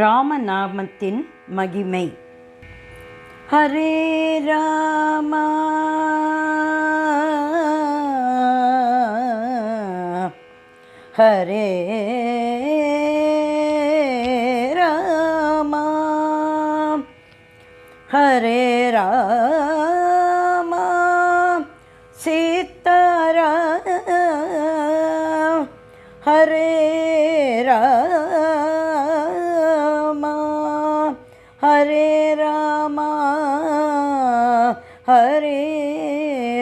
ராமநாமத்தின் மகிமை. ஹரே ராமா ஹரே ராமா ஹரே ராமா சீதாராம் ஹரே ராமா ஹரே ராமா ஹரே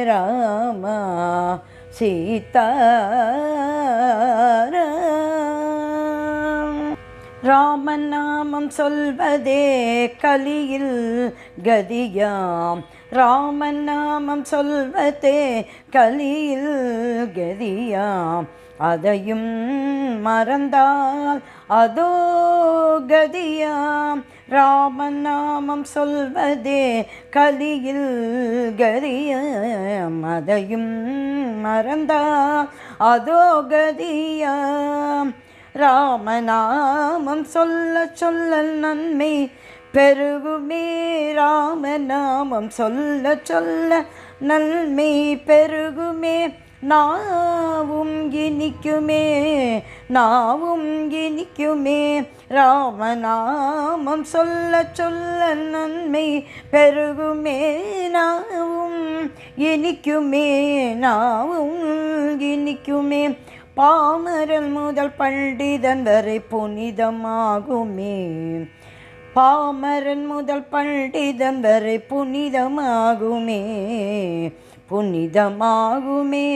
ராமா சீதாராம். ராமநாமம் சொல்வதே கலியில் கதியாம். ராமநாமம் சொல்வதே கலியில் கதியாம். அதையும் மறந்தால் அதோ கதியாம். ராமநாமம் சொல்வதே கலியில் கதியாம். அதையும் மறந்தால் அதோ கதியாம். ராமநாமம் சொல்ல சொல்ல நன்மை பெருகுமே. ராமநாமம் சொல்ல சொல்ல நன்மை பெருகுமே. நாவும் இனிக்குமே நாவும் இனிக்குமே. ராமநாமம் சொல்ல சொல்ல நன்மை பெருகுமே. நாவும் இனிக்குமே நாவும் இனிக்குமே. பாமரன் முதல் பண்டிதன் வரை புனிதமாகுமே. பாமரன் முதல் பண்டிதன் வரை புனிதமாகுமே. புனிதமாகுமே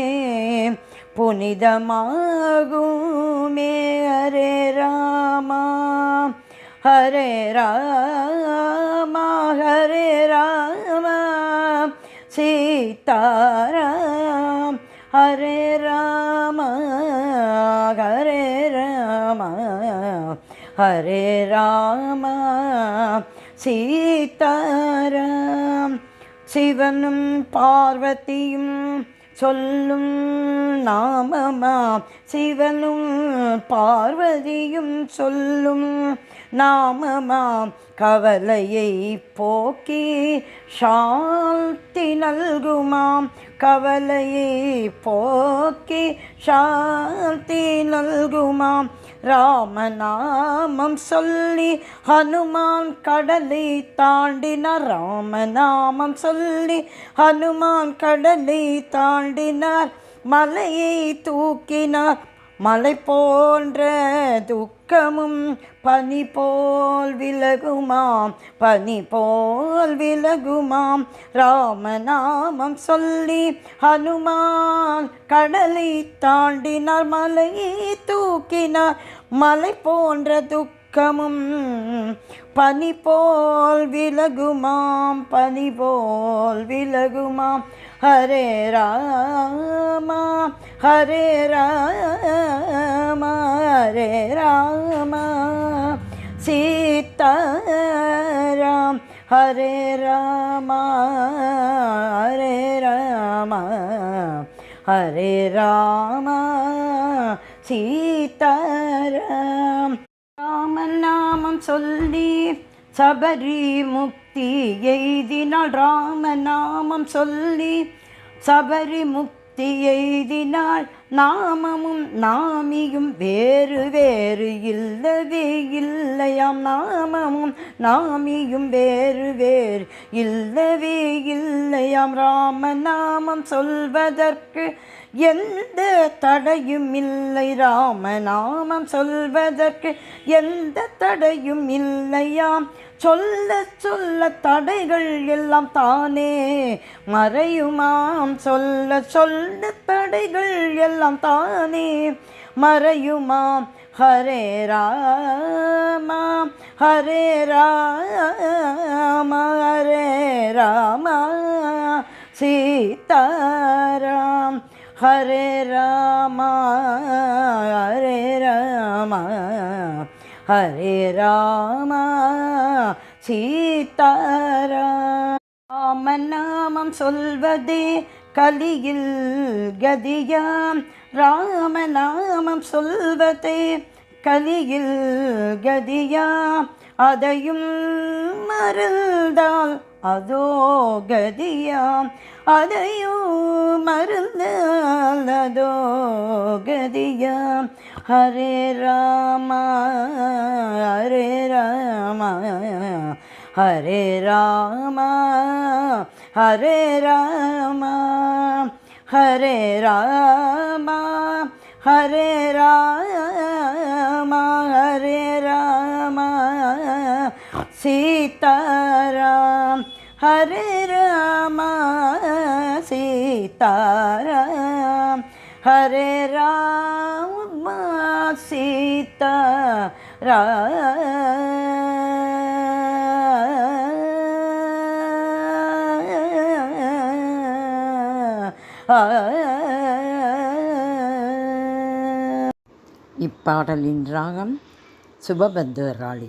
புனிதமாகுமே. ஹரே ராமா ஹரே ராமா ஹரே ராமா சீதாராம் ஹரே ராமா ஹரே ராமா ஹரே ராமா சீதாராம். சிவனும் பார்வதியும் சொல்லும் நாமமாம். சிவனும் பார்வதியும் சொல்லும் நாமமாம். கவலையை போக்கி சாந்தி நல்குமாம். கவலையை போக்கி சாந்தி நல்குமாம். ராமநாமம் சொல்லி ஹனுமான் கடலை தாண்டினார். ராமநாமம் சொல்லி ஹனுமான் கடலை தாண்டினார். மலையை தூக்கினார். மலை போன்ற துக்கமும் பனி போல் விலகுமாம். பனி போல் விலகுமாம். ராமநாமம் சொல்லி ஹனுமான் கடலை தாண்டினார். மலையை தூக்கினார். மலை போன்ற துக்கமும் பனி போல் விலகுமாம். பனி போல் விலகுமாம். ஹரே ராமா ஹரே ராமா ஹரே ராமா சீதாராம் ஹரே ராமா ஹரே ராமா ஹரே ராமா சீதாராம். ராமநாமம் சொல்லி சபரி முக்தி எய்தினாள். ராமநாமம் சொல்லி சபரி முக்தி எய்தினாள். நாமமும் நாமியும் வேறு வேறு இல்லவே இல்லையாம். நாமமும் நாமியும் வேறு வேறு இல்லவே இல்லையாம். ராமநாமம் சொல்வதற்கு எந்த தடையும் இல்லை. ராமநாமம் சொல்வதற்கு எந்த தடையும் இல்லையாம். சொல்ல சொல்ல தடைகள் எல்லாம் தானே மறையுமாம். சொல்ல சொல்ல தடைகள் எல்லாம் தானே மறையுமாம். ஹரே ராமா ஹரே ராமா ஹரே ராமா சீதாராம் ஹரே ராமா ஹரே ராமா ஹரே ராமா சீதாராம். ராமநாமம் சொல்வதே கலியில் கதியாம். ராமநாமம் சொல்வதே கலியில் கதியாம் அதையும் மறந்தால் அதோ கதியாம் அதையும் மறந்தால் அதோ கதியாம். ஹரே ராமா ஹரே ராமா ஹரே ராமா ஹரே ராமா ஹரே ராமா ஹரே ராமா ஹரே ராமா சீதாராம் ஹரே ராமா சீதாராம் ஹரே ராமா இப்பாடலின் ராகம் சுபபத்வராளி.